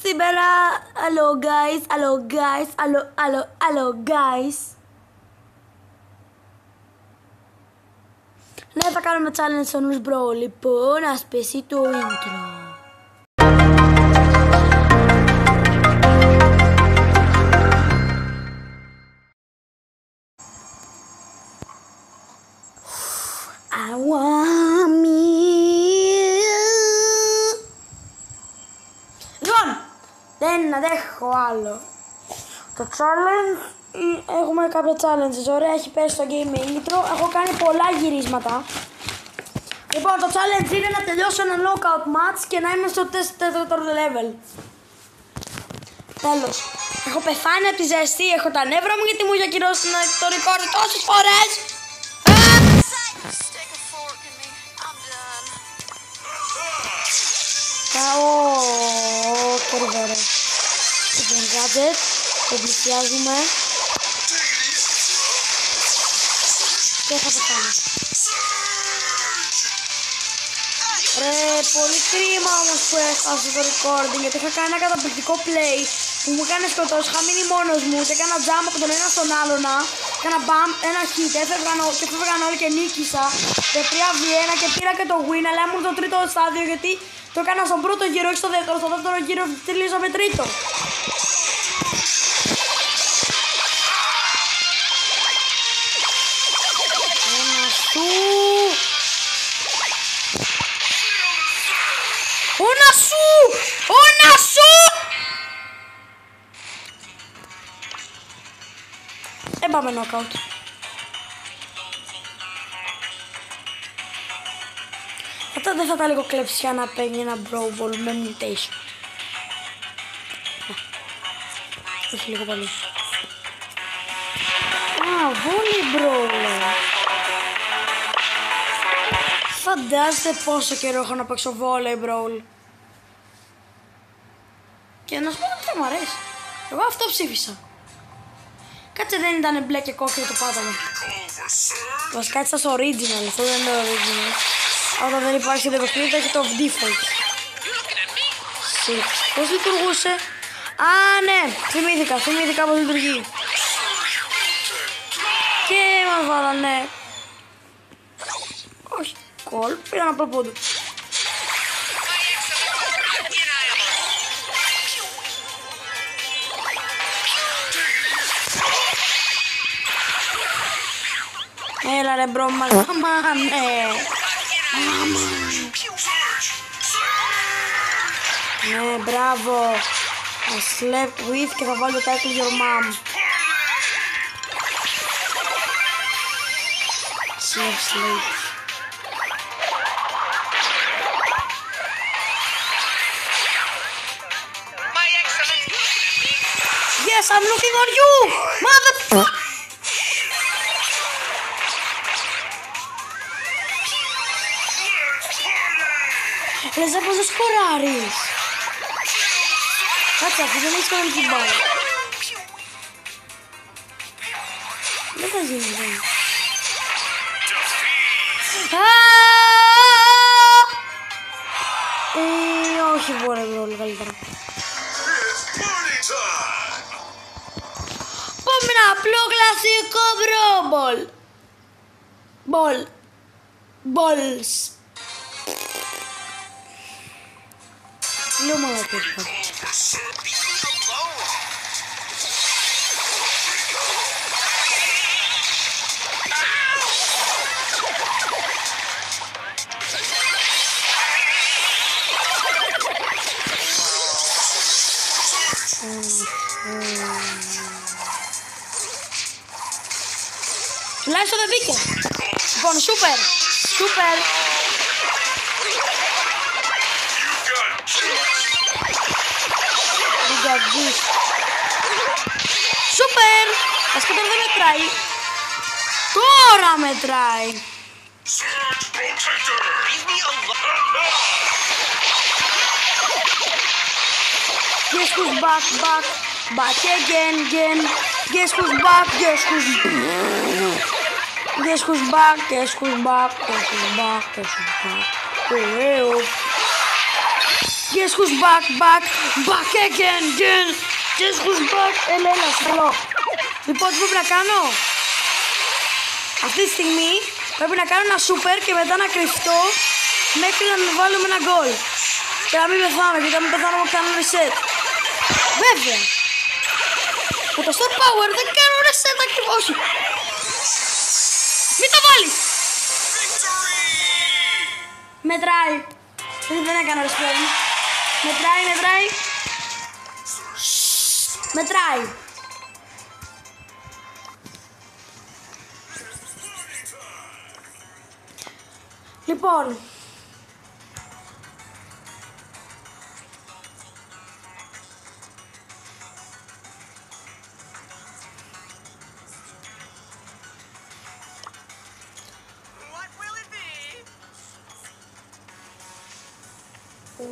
σήμερα. Hello guys, hello guys, hello guys. Ναι, θα κάνουμε challenge στο News Bro. Λοιπόν, ας πέσει το intro. I want me. Λοιπόν, δεν αντέχω άλλο. Το challenge, έχουμε κάποια challenges. Ωραία, έχει πέσει το gaming intro. Έχω κάνει πολλά γυρίσματα. Λοιπόν, το challenge είναι να τελειώσω ένα knockout match και να είμαι στο 4ο level. Τέλος. Έχω πεθάνει από τη ζεστή, έχω τα νεύρα μου γιατί μου είχε ακυρώσει το record τόσες φορές. Κορυβέρα. Λοιπόν, gadget, το πλησιάζουμε. Και θα πεθάνω. Πολύ κρίμα όμως που έχασα το recording, γιατί είχα κάνει ένα καταπληκτικό play που μου έκανε σκοτώσει. Είχα μείνει μόνος μου και έκανα jump από τον ένα στον άλλον. Έκανα bam, ένα hit, έφευγαν όλοι και νίκησα. Και 3v1 και πήρα και το win, αλλά ήμουν στο τρίτο στάδιο γιατί το έκανα στον πρώτο γύρο, όχι στο δεύτερο. Στο δεύτερο γύρο τελείωσα με τρίτο. Ένα σου. Όνα σου! Όνα σου! Δεν πάμε knockout. Αυτά δεν θα τα λίγο κλεψιά να παίρνει ένα Brawl Ball με mutation. Όχι λίγο πολύ. Volley Brawl. Φαντάζεστε πόσο καιρό έχω να παίξω Volley Brawl. Και να σου πω ότι θα μου αρέσει. Εγώ αυτό ψήφισα. Κάτσε, δεν ήταν μπλε και κόκκινο το πάτωμα. Βασικά έτσι στο original, αυτό δεν είναι original. Όταν δεν υπάρχει το παιχνίδι θα έχει το default. Πώς λειτουργούσε? Α, ναι, θυμήθηκα πώς λειτουργεί. Και μας βάλανε. Όχι, κολ, πήρα ένα απλό πόντο. Έλα ρε μπρο, μαμάνε. Ναι, μπράβο. I slept with και θα βάλω το title your mom. Sleep. Yes, I'm looking on you, motherfucker. Λες να πώς δεν σκοράρεις. Κάτσε, αφού δεν έχεις κάνει την μπάλα. Δεν θα γίνει, δεν. Όχι, μπορεί να βρω καλύτερα. Πάμε ένα απλό κλασικό μπρόμπολ. Balls. Λέω μόνο αυτό. Τουλάχιστον δεν μπήκε. Λοιπόν, σούπερ. Σούπερ! Βασικά τώρα δεν μετράει. Τώρα μετράει. Guess who's back again. Guess who's back. Guess who's back. Guess who's back, back again. Guess who's back. Έλα, καλό. Λοιπόν, τι πρέπει να κάνω? Αυτή τη στιγμή πρέπει να κάνω ένα super και μετά να κρυφτώ μέχρι να βάλουμε ένα γκολ. Και να μην πεθάνω, γιατί αν μην πεθάνω μου κάνω reset. Βέβαια. Με το star power δεν κάνω reset ακριβώς. Όχι. Μην το βάλεις. Μετράει. Δεν έκανα reset. Μετράει. Μετράει. Λοιπόν,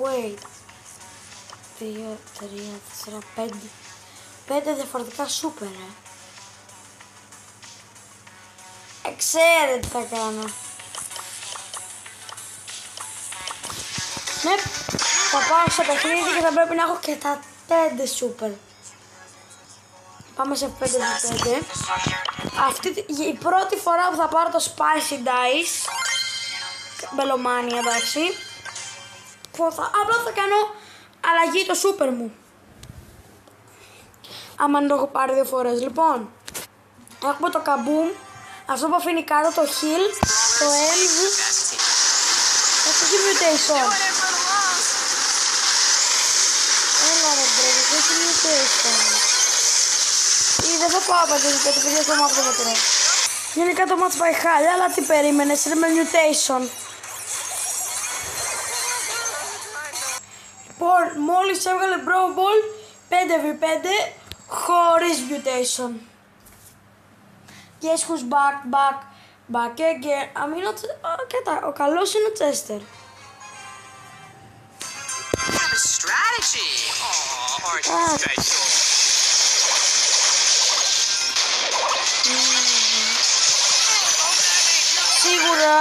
wait, 2, 3, 4, 5 διαφορετικά σούπερ, Ξέρετε τι θα κάνω. Ναι, θα πάω στο παιχνίδι και θα πρέπει να έχω και τα 5 σούπερ. Πάμε σε 5v5. Αυτή η πρώτη φορά που θα πάρω το Spicy Dice, μπελομάνια, εντάξει, απλά θα κάνω αλλαγή το σούπερ μου. Άμα δεν το έχω πάρει 2 φορές. Λοιπόν, έχουμε το Kaboom, αυτό που αφήνει κάτω, το Heal, το Elv, αυτό έχει Mutation. Έλα ρε μπρε, αυτό έχει Mutation. Ή δεν θα πάω παντζές, γιατί παιδιά στο μάθω με τώρα. Γενικά το μάτς πάει χάλια, αλλά τι περίμενες, είναι με Mutation. Λοιπόν, μόλις έβγαλε Brawl Ball 5v5 χωρίς Mutation. Guess who's back again. Αμήνω, κοίτα, ο καλός είναι ο Chester. Σίγουρα,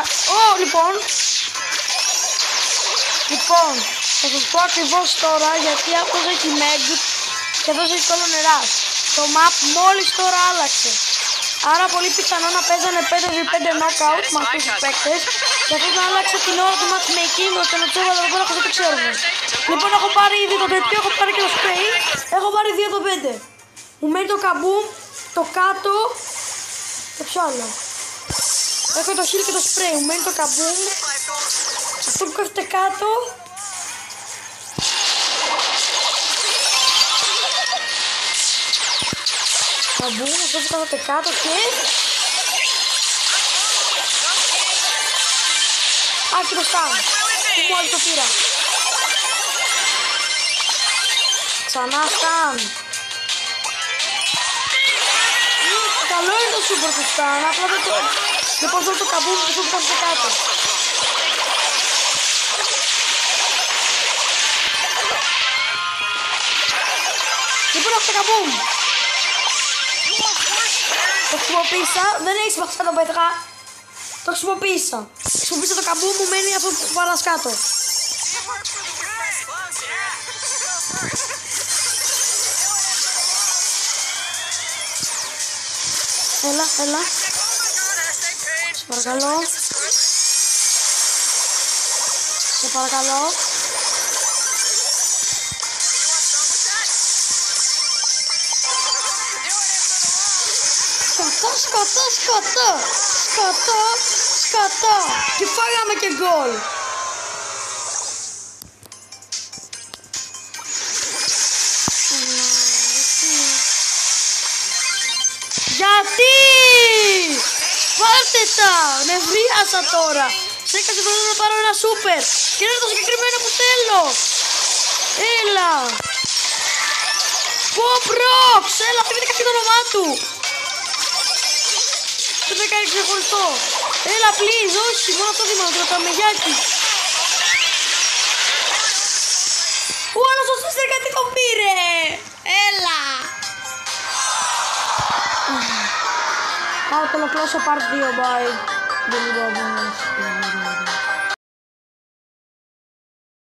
λοιπόν, θα σας πω ακριβώς τώρα γιατί αυτός έχει Meg και αυτός έχει κόλλο νερά. Το map μόλις τώρα άλλαξε. Άρα πολύ πιθανό να παίζανε 5v5 knockout με αυτούς τους παίκτες και αυτός να άλλαξε την ώρα του matchmaking ώστε να τους έβαλε εδώ πέρα χωρίς να το ξέρουμε. Λοιπόν, έχω πάρει ήδη το τέτοιο, έχω πάρει και το spray, έχω πάρει 2 το 5. Μου μένει το Kaboom, το κάτω και ποιο άλλο. Έχω το heal και το spray, μου μένει το Kaboom, αυτό που κάθεται κάτω. Kaboom, αυτό που κάθεται κάτω και... και το stun, που μόλις το πήρα. Ξανά stun. Καλό είναι το super του stun, απλά δεν το... Λοιπόν, θέλω το Kaboom και αυτό που κάθεται κάτω. Λοιπόν, αυτό το Kaboom. Το χρησιμοποίησα, δεν έχει σημασία το πέτυχα. Το χρησιμοποίησα. Χρησιμοποίησα το Kaboom, μου μένει αυτό που βάλα κάτω. Έλα. Σε παρακαλώ. Σκατά. Και φάγαμε και γκολ. Γιατί! Βάλτε τα! Νευρίασα τώρα! Σε έκασε το να πάρω ένα σούπερ! Και είναι το συγκεκριμένο που θέλω! Έλα! Pop Rocks! Έλα, δεν βρήκα και το όνομά του! Δεν με κάνει ξεχωριστό! Έλα, please! Όχι! Μόνο αυτό δήμα, το καμεγιάκι! Ο άλλος ο Sister κάτι τον πήρε! Έλα! Πάω το ολοκλώσω part 2, bye.